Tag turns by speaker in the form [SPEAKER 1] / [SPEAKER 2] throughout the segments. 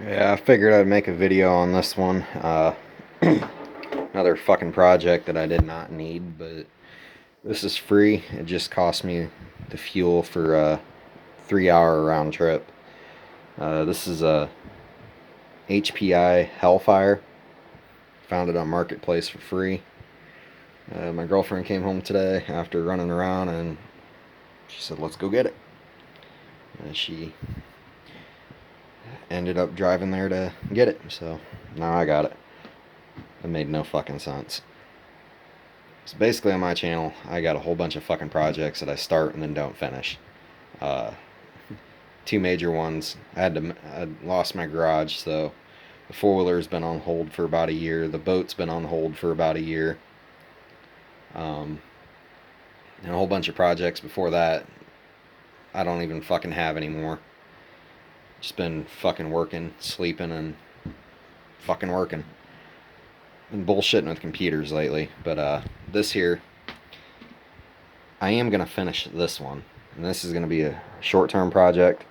[SPEAKER 1] Yeah, I figured I'd make a video on this one. Another fucking project that I did not need, but this is free. It just cost me the fuel for a 3-hour round trip. This is a HPI Hellfire. Found it on Marketplace for free. My girlfriend came home today after running around and she said, let's go get it. And she ended up driving there to get it, so now I got it. It made no fucking sense. So basically on my channel, I got a whole bunch of fucking projects that I start and then don't finish. Uh, Two major ones. I lost my garage, so the four-wheeler's been on hold for about a year. The boat's been on hold for about a year. And a whole bunch of projects before that I don't even fucking have anymore. Just been fucking working, sleeping, and fucking working. Been bullshitting with computers lately, but this here, I am gonna finish this one, and this is gonna be a short-term project.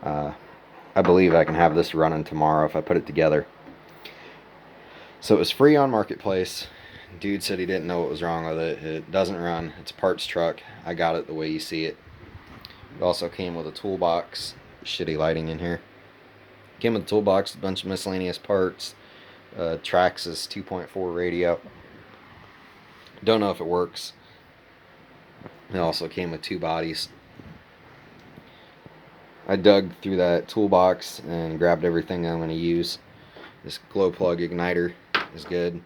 [SPEAKER 1] I believe I can have this running tomorrow if I put it together. So it was free on Marketplace. Dude said he didn't know what was wrong with it. It doesn't run. It's a parts truck. I got it the way you see it. It also came with a toolbox. Shitty lighting in here. Came with a toolbox, a bunch of miscellaneous parts. Traxxas 2.4 radio. Don't know if it works. It also came with two bodies. I dug through that toolbox and grabbed everything I'm going to use. This glow plug igniter is good.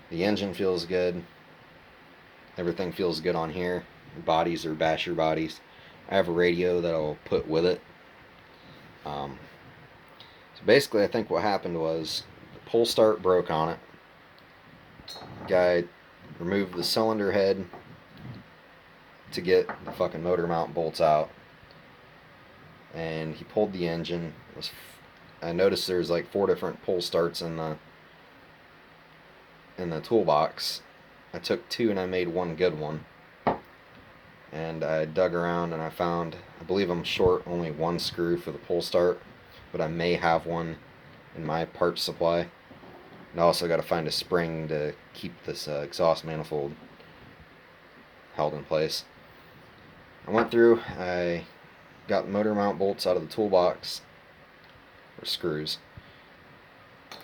[SPEAKER 1] The engine feels good. Everything feels good on here. The bodies are basher bodies. I have a radio that I'll put with it. So basically I think what happened was the pull start broke on it. Guy removed the cylinder head to get the fucking motor mount bolts out, and he pulled the engine. I noticed there's like 4 different pull starts in the toolbox. I took 2 and I made 1 good one, and I dug around and I found, I believe I'm short only 1 screw for the pull start, but I may have one in my parts supply. And I also got to find a spring to keep this exhaust manifold held in place. I went through, I got the motor mount bolts out of the toolbox, or screws.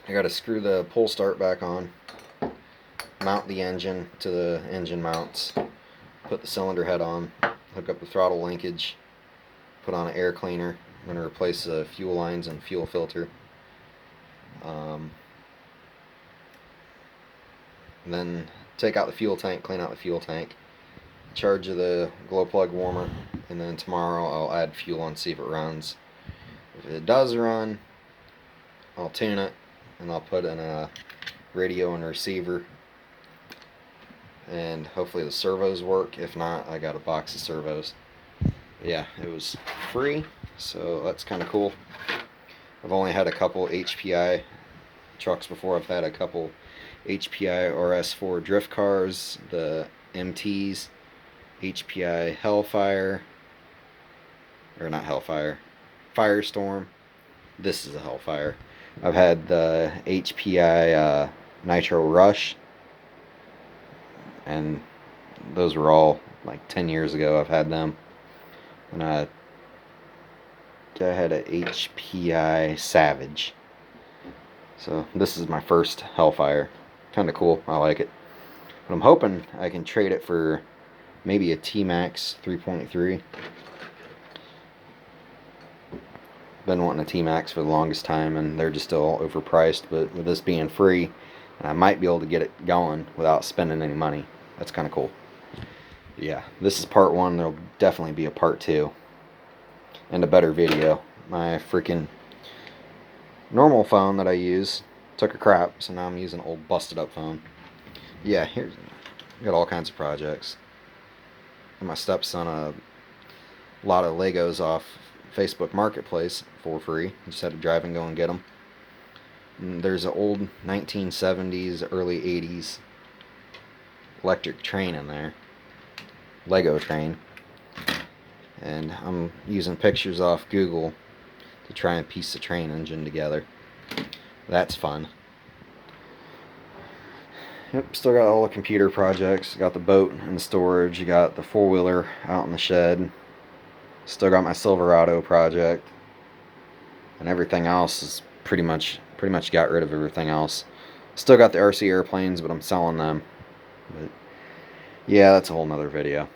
[SPEAKER 1] I got to screw the pull start back on, mount the engine to the engine mounts, put the cylinder head on, hook up the throttle linkage, put on an air cleaner. I'm going to replace the fuel lines and fuel filter. And then take out the fuel tank, clean out the fuel tank, charge the glow plug warmer, and then tomorrow I'll add fuel on, see if it runs. If it does run, I'll tune it and I'll put in a radio and receiver, and hopefully the servos work. If not, I got a box of servos. Yeah, it was free, so that's kind of cool. I've only had a couple HPI trucks before. I've had a couple HPI RS4 drift cars, the MTs, HPI Hellfire, or not Hellfire, Firestorm. This is a Hellfire. I've had the HPI Nitro Rush, and those were all like 10 years ago. I've had them. And I had a HPI Savage. So this is my first Hellfire. Kind of cool. I like it. But I'm hoping I can trade it for maybe a T-Max 3.3. Been wanting a T-Max for the longest time, and they're just still overpriced. But with this being free, I might be able to get it going without spending any money. That's kind of cool. Yeah, this is part 1. There'll definitely be a part 2 and a better video. My freaking normal phone that I use took a crap, so now I'm using an old busted up phone. Yeah, here's, got all kinds of projects. My stepson a lot of Legos off Facebook Marketplace for free. Just had to drive and go and get them. And there's an old 1970s, early 80s electric train in there. Lego train. And I'm using pictures off Google to try and piece the train engine together. That's fun. Yep, still got all the computer projects. Got the boat in the storage. You got the four-wheeler out in the shed. Still got my Silverado project. And everything else is pretty much got rid of everything else. Still got the RC airplanes, but I'm selling them. But yeah, that's a whole nother video.